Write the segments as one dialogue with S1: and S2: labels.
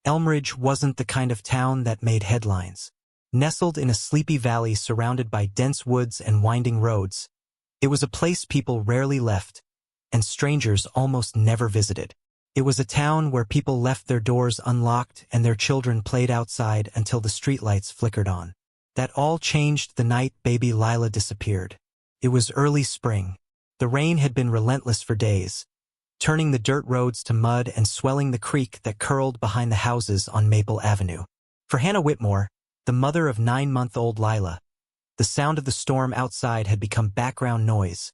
S1: Elmridge wasn't the kind of town that made headlines. Nestled in a sleepy valley surrounded by dense woods and winding roads, it was a place people rarely left, and strangers almost never visited. It was a town where people left their doors unlocked and their children played outside until the streetlights flickered on. That all changed the night baby Lila disappeared. It was early spring. The rain had been relentless for days, turning the dirt roads to mud and swelling the creek that curled behind the houses on Maple Avenue. For Hannah Whitmore, the mother of 9-month-old Lila, the sound of the storm outside had become background noise,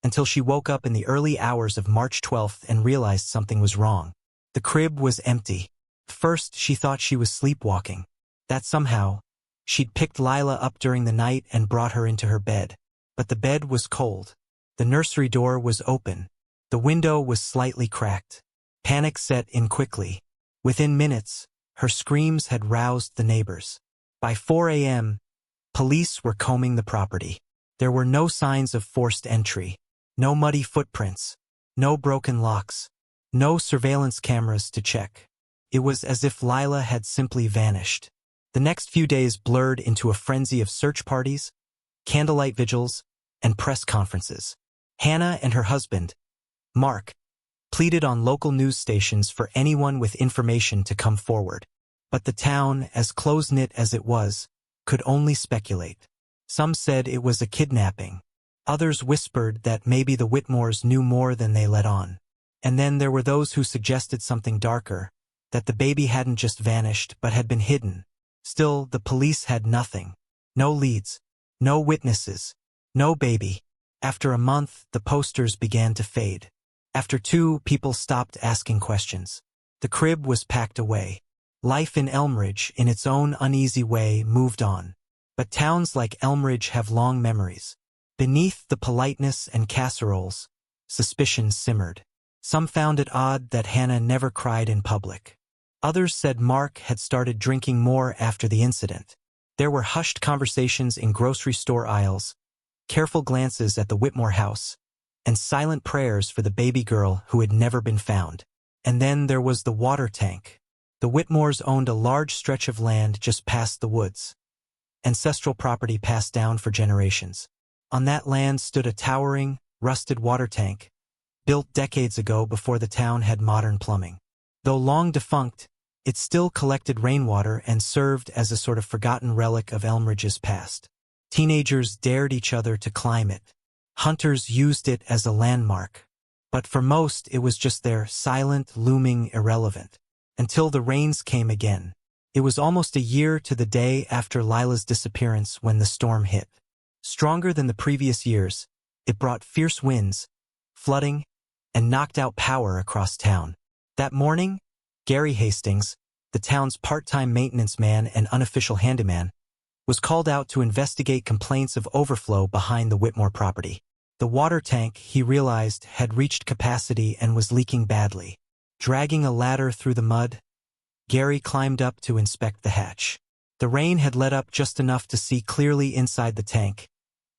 S1: until she woke up in the early hours of March 12th and realized something was wrong. The crib was empty. First, she thought she was sleepwalking, that somehow she'd picked Lila up during the night and brought her into her bed. But the bed was cold. The nursery door was open. The window was slightly cracked. Panic set in quickly. Within minutes, her screams had roused the neighbors. By 4 a.m., police were combing the property. There were no signs of forced entry, no muddy footprints, no broken locks, no surveillance cameras to check. It was as if Lila had simply vanished. The next few days blurred into a frenzy of search parties, candlelight vigils, and press conferences. Hannah and her husband, Mark, pleaded on local news stations for anyone with information to come forward. But the town, as close-knit as it was, could only speculate. Some said it was a kidnapping. Others whispered that maybe the Whitmores knew more than they let on. And then there were those who suggested something darker, that the baby hadn't just vanished but had been hidden. Still, the police had nothing. No leads, no witnesses, no baby. After a month, the posters began to fade. After 2, people stopped asking questions. The crib was packed away. Life in Elmridge, in its own uneasy way, moved on. But towns like Elmridge have long memories. Beneath the politeness and casseroles, suspicion simmered. Some found it odd that Hannah never cried in public. Others said Mark had started drinking more after the incident. There were hushed conversations in grocery store aisles, careful glances at the Whitmore house, and silent prayers for the baby girl who had never been found. And then there was the water tank. The Whitmores owned a large stretch of land just past the woods. Ancestral property passed down for generations. On that land stood a towering, rusted water tank, built decades ago before the town had modern plumbing. Though long defunct, it still collected rainwater and served as a sort of forgotten relic of Elmridge's past. Teenagers dared each other to climb it. Hunters used it as a landmark. But for most, it was just there, silent, looming, irrelevant. Until the rains came again. It was almost a year to the day after Lila's disappearance when the storm hit. Stronger than the previous years, it brought fierce winds, flooding, and knocked out power across town. That morning, Gary Hastings, the town's part-time maintenance man and unofficial handyman, was called out to investigate complaints of overflow behind the Whitmore property. The water tank, he realized, had reached capacity and was leaking badly. Dragging a ladder through the mud, Gary climbed up to inspect the hatch. The rain had let up just enough to see clearly inside the tank,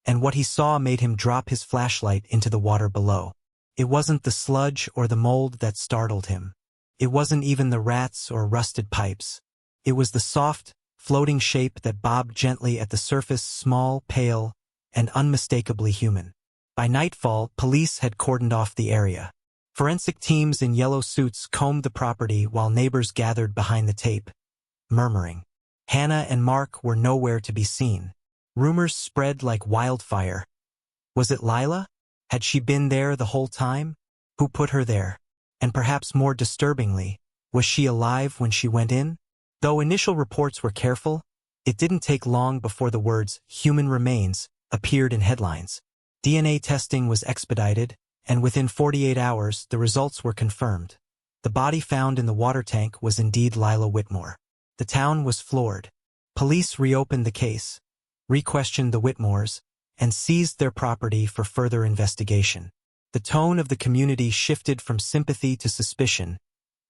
S1: and what he saw made him drop his flashlight into the water below. It wasn't the sludge or the mold that startled him. It wasn't even the rats or rusted pipes. It was the soft, floating shape that bobbed gently at the surface, small, pale, and unmistakably human. By nightfall, police had cordoned off the area. Forensic teams in yellow suits combed the property while neighbors gathered behind the tape, murmuring. Hannah and Mark were nowhere to be seen. Rumors spread like wildfire. Was it Lila? Had she been there the whole time? Who put her there? And perhaps more disturbingly, was she alive when she went in? Though initial reports were careful, it didn't take long before the words "human remains" appeared in headlines. DNA testing was expedited, and within 48 hours, the results were confirmed. The body found in the water tank was indeed Lila Whitmore. The town was floored. Police reopened the case, re-questioned the Whitmores, and seized their property for further investigation. The tone of the community shifted from sympathy to suspicion,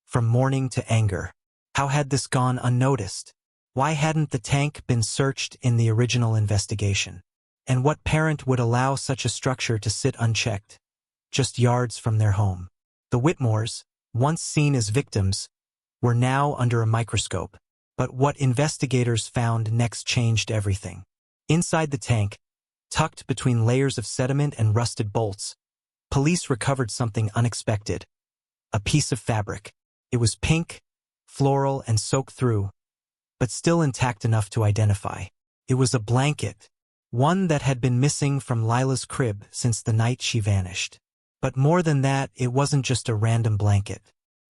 S1: from mourning to anger. How had this gone unnoticed? Why hadn't the tank been searched in the original investigation? And what parent would allow such a structure to sit unchecked, just yards from their home? The Whitmores, once seen as victims, were now under a microscope. But what investigators found next changed everything. Inside the tank, tucked between layers of sediment and rusted bolts, police recovered something unexpected. A piece of fabric. It was pink, floral, and soaked through, but still intact enough to identify. It was a blanket, one that had been missing from Lila's crib since the night she vanished. But more than that, it wasn't just a random blanket.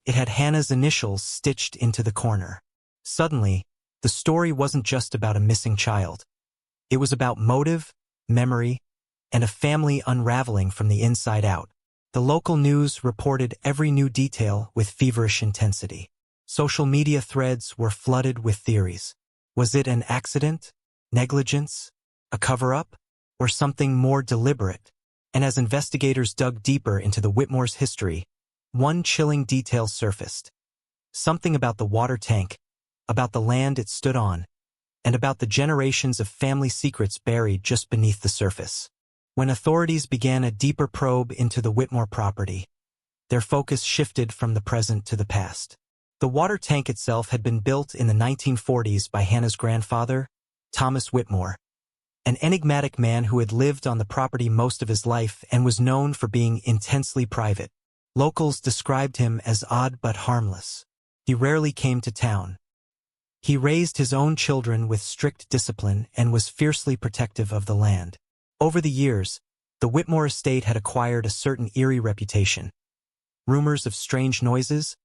S1: It had Hannah's initials stitched into the corner. Suddenly, the story wasn't just about a missing child. It was about motive, memory, and a family unraveling from the inside out. The local news reported every new detail with feverish intensity. Social media threads were flooded with theories. Was it an accident? Negligence? A cover-up? Or something more deliberate? And as investigators dug deeper into the Whitmore's history, one chilling detail surfaced. Something about the water tank, about the land it stood on, and about the generations of family secrets buried just beneath the surface. When authorities began a deeper probe into the Whitmore property, their focus shifted from the present to the past. The water tank itself had been built in the 1940s by Hannah's grandfather, Thomas Whitmore, an enigmatic man who had lived on the property most of his life and was known for being intensely private. Locals described him as odd but harmless. He rarely came to town. He raised his own children with strict discipline and was fiercely protective of the land. Over the years, the Whitmore estate had acquired a certain eerie reputation. Rumors of strange noises,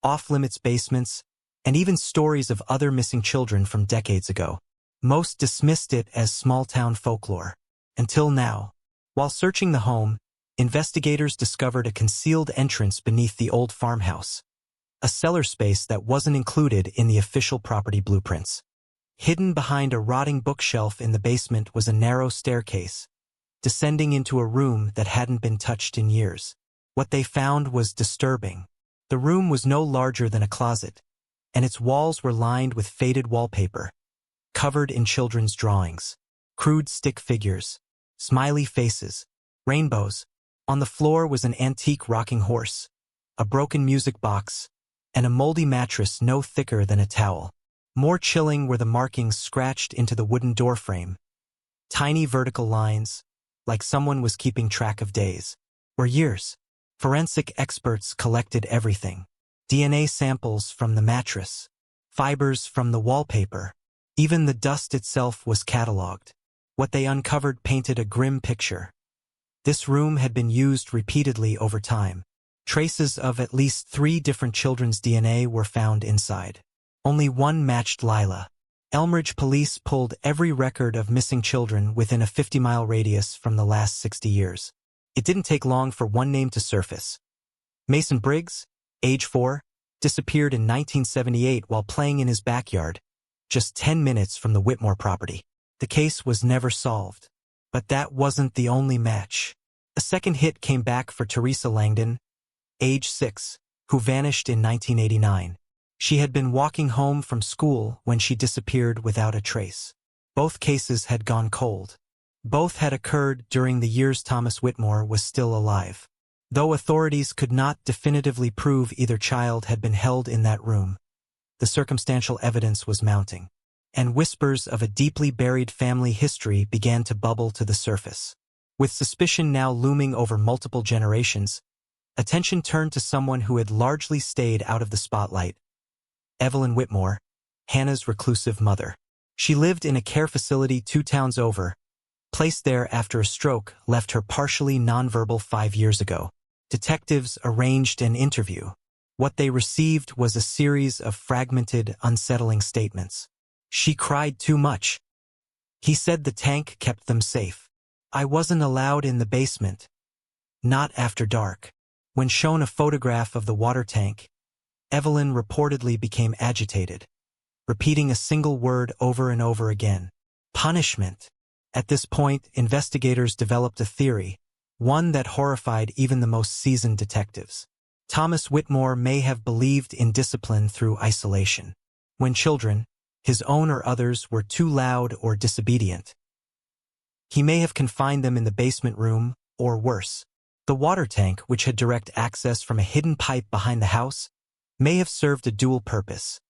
S1: off-limits basements, and even stories of other missing children from decades ago. Most dismissed it as small-town folklore. Until now, while searching the home, investigators discovered a concealed entrance beneath the old farmhouse, a cellar space that wasn't included in the official property blueprints. Hidden behind a rotting bookshelf in the basement was a narrow staircase, descending into a room that hadn't been touched in years. What they found was disturbing. The room was no larger than a closet, and its walls were lined with faded wallpaper, covered in children's drawings, crude stick figures, smiley faces, rainbows. On the floor was an antique rocking horse, a broken music box, and a moldy mattress no thicker than a towel. More chilling were the markings scratched into the wooden doorframe. Tiny vertical lines, like someone was keeping track of days or years. Forensic experts collected everything. DNA samples from the mattress, fibers from the wallpaper. Even the dust itself was catalogued. What they uncovered painted a grim picture. This room had been used repeatedly over time. Traces of at least 3 different children's DNA were found inside. Only one matched Lila. Elmridge police pulled every record of missing children within a 50-mile radius from the last 60 years. It didn't take long for one name to surface. Mason Briggs, age 4, disappeared in 1978 while playing in his backyard, just 10 minutes from the Whitmore property. The case was never solved. But that wasn't the only match. A second hit came back for Teresa Langdon, age 6, who vanished in 1989. She had been walking home from school when she disappeared without a trace. Both cases had gone cold. Both had occurred during the years Thomas Whitmore was still alive. Though authorities could not definitively prove either child had been held in that room, the circumstantial evidence was mounting, and whispers of a deeply buried family history began to bubble to the surface. With suspicion now looming over multiple generations, attention turned to someone who had largely stayed out of the spotlight: Evelyn Whitmore, Hannah's reclusive mother. She lived in a care facility 2 towns over. Placed there after a stroke left her partially nonverbal 5 years ago. Detectives arranged an interview. What they received was a series of fragmented, unsettling statements. She cried too much. He said the tank kept them safe. I wasn't allowed in the basement. Not after dark. When shown a photograph of the water tank, Evelyn reportedly became agitated, repeating a single word over and over again: punishment. At this point, investigators developed a theory, one that horrified even the most seasoned detectives. Thomas Whitmore may have believed in discipline through isolation. When children, his own or others, were too loud or disobedient, he may have confined them in the basement room, or worse, the water tank, which had direct access from a hidden pipe behind the house, may have served a dual purpose,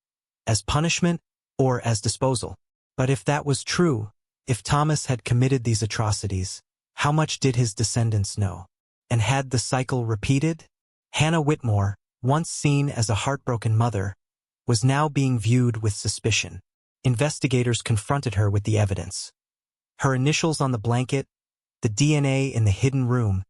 S1: as punishment or as disposal. But if that was true, if Thomas had committed these atrocities, how much did his descendants know? And had the cycle repeated? Hannah Whitmore, once seen as a heartbroken mother, was now being viewed with suspicion. Investigators confronted her with the evidence. Her initials on the blanket, the DNA in the hidden room,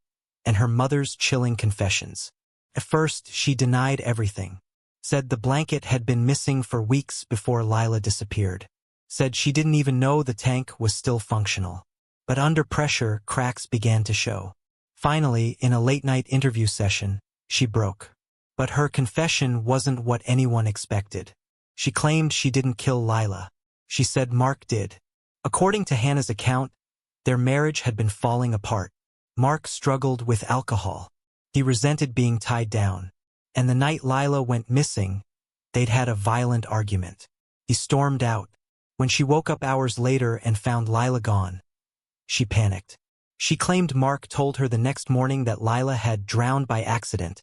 S1: and her mother's chilling confessions. At first, she denied everything. Said the blanket had been missing for weeks before Lila disappeared. Said she didn't even know the tank was still functional. But under pressure, cracks began to show. Finally, in a late-night interview session, she broke. But her confession wasn't what anyone expected. She claimed she didn't kill Lila. She said Mark did. According to Hannah's account, their marriage had been falling apart. Mark struggled with alcohol. He resented being tied down. And the night Lila went missing, they'd had a violent argument. He stormed out. When she woke up hours later and found Lila gone, she panicked. She claimed Mark told her the next morning that Lila had drowned by accident,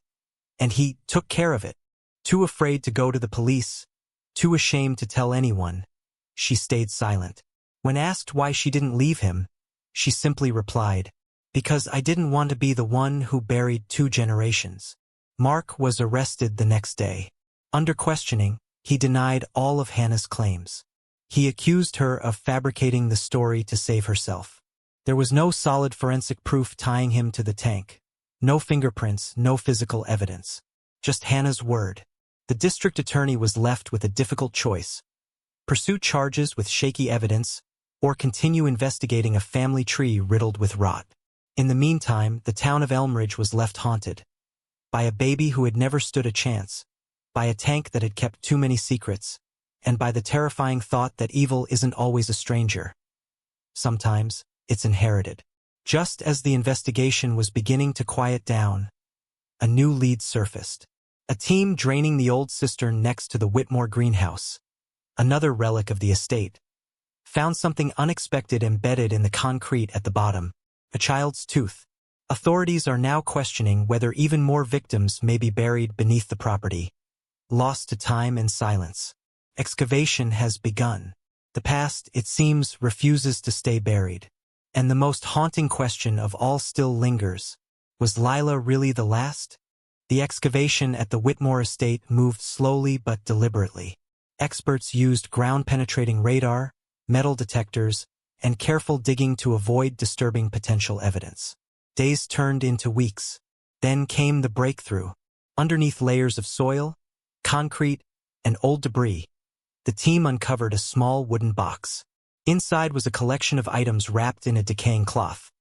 S1: and he took care of it. Too afraid to go to the police, too ashamed to tell anyone, she stayed silent. When asked why she didn't leave him, she simply replied, "Because I didn't want to be the one who buried 2 generations." Mark was arrested the next day. Under questioning, he denied all of Hannah's claims. He accused her of fabricating the story to save herself. There was no solid forensic proof tying him to the tank. No fingerprints, no physical evidence. Just Hannah's word. The district attorney was left with a difficult choice. Pursue charges with shaky evidence, or continue investigating a family tree riddled with rot. In the meantime, the town of Elmridge was left haunted. By a baby who had never stood a chance. By a tank that had kept too many secrets. And by the terrifying thought that evil isn't always a stranger. Sometimes, it's inherited. Just as the investigation was beginning to quiet down, a new lead surfaced. A team draining the old cistern next to the Whitmore greenhouse, another relic of the estate, found something unexpected embedded in the concrete at the bottom, a child's tooth. Authorities are now questioning whether even more victims may be buried beneath the property, lost to time and silence. Excavation has begun. The past, it seems, refuses to stay buried. And the most haunting question of all still lingers. Was Lila really the last? The excavation at the Whitmore estate moved slowly but deliberately. Experts used ground-penetrating radar, metal detectors, and careful digging to avoid disturbing potential evidence. Days turned into weeks. Then came the breakthrough. Underneath layers of soil, concrete, and old debris, the team uncovered a small wooden box. Inside was a collection of items wrapped in a decaying cloth.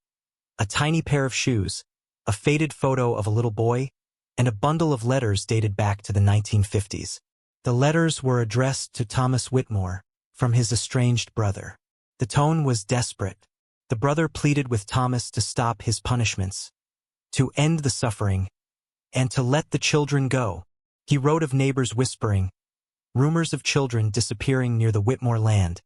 S1: A tiny pair of shoes, a faded photo of a little boy, and a bundle of letters dated back to the 1950s. The letters were addressed to Thomas Whitmore, from his estranged brother. The tone was desperate. The brother pleaded with Thomas to stop his punishments, to end the suffering, and to let the children go. He wrote of neighbors whispering, rumors of children disappearing near the Whitmore land,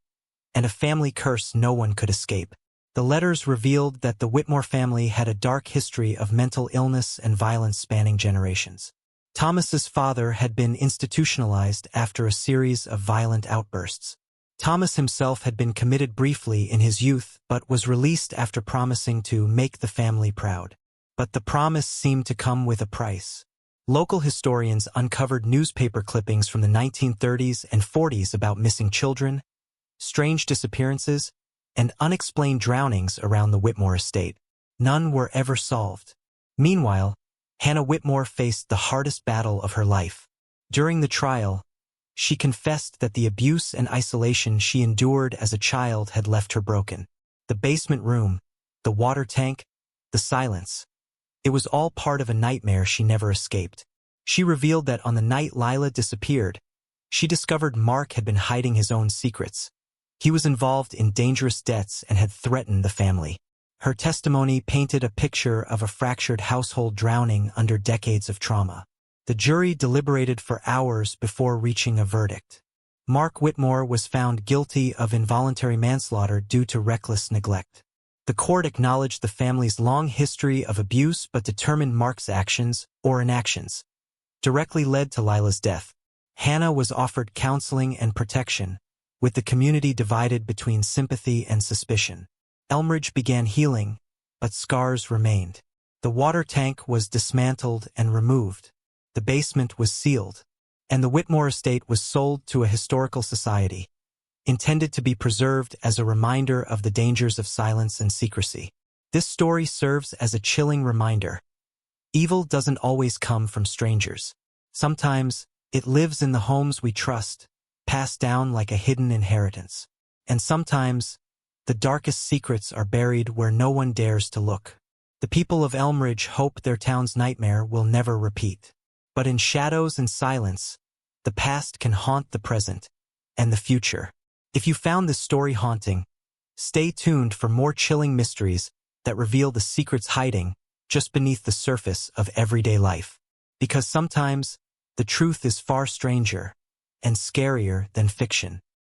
S1: and a family curse no one could escape. The letters revealed that the Whitmore family had a dark history of mental illness and violence spanning generations. Thomas's father had been institutionalized after a series of violent outbursts. Thomas himself had been committed briefly in his youth but was released after promising to make the family proud. But the promise seemed to come with a price. Local historians uncovered newspaper clippings from the 1930s and 40s about missing children, strange disappearances, and unexplained drownings around the Whitmore estate. None were ever solved. Meanwhile, Hannah Whitmore faced the hardest battle of her life. During the trial, she confessed that the abuse and isolation she endured as a child had left her broken. The basement room, the water tank, the silence. It was all part of a nightmare she never escaped. She revealed that on the night Lila disappeared, she discovered Mark had been hiding his own secrets. He was involved in dangerous debts and had threatened the family. Her testimony painted a picture of a fractured household drowning under decades of trauma. The jury deliberated for hours before reaching a verdict. Mark Whitmore was found guilty of involuntary manslaughter due to reckless neglect. The court acknowledged the family's long history of abuse but determined Mark's actions, or inactions, directly led to Lila's death. Hannah was offered counseling and protection, with the community divided between sympathy and suspicion. Elmridge began healing, but scars remained. The water tank was dismantled and removed. The basement was sealed, and the Whitmore estate was sold to a historical society, intended to be preserved as a reminder of the dangers of silence and secrecy. This story serves as a chilling reminder. Evil doesn't always come from strangers. Sometimes, it lives in the homes we trust, passed down like a hidden inheritance. And sometimes, the darkest secrets are buried where no one dares to look. The people of Elmridge hope their town's nightmare will never repeat. But in shadows and silence, the past can haunt the present and the future. If you found this story haunting, stay tuned for more chilling mysteries that reveal the secrets hiding just beneath the surface of everyday life. Because sometimes, the truth is far stranger and scarier than fiction.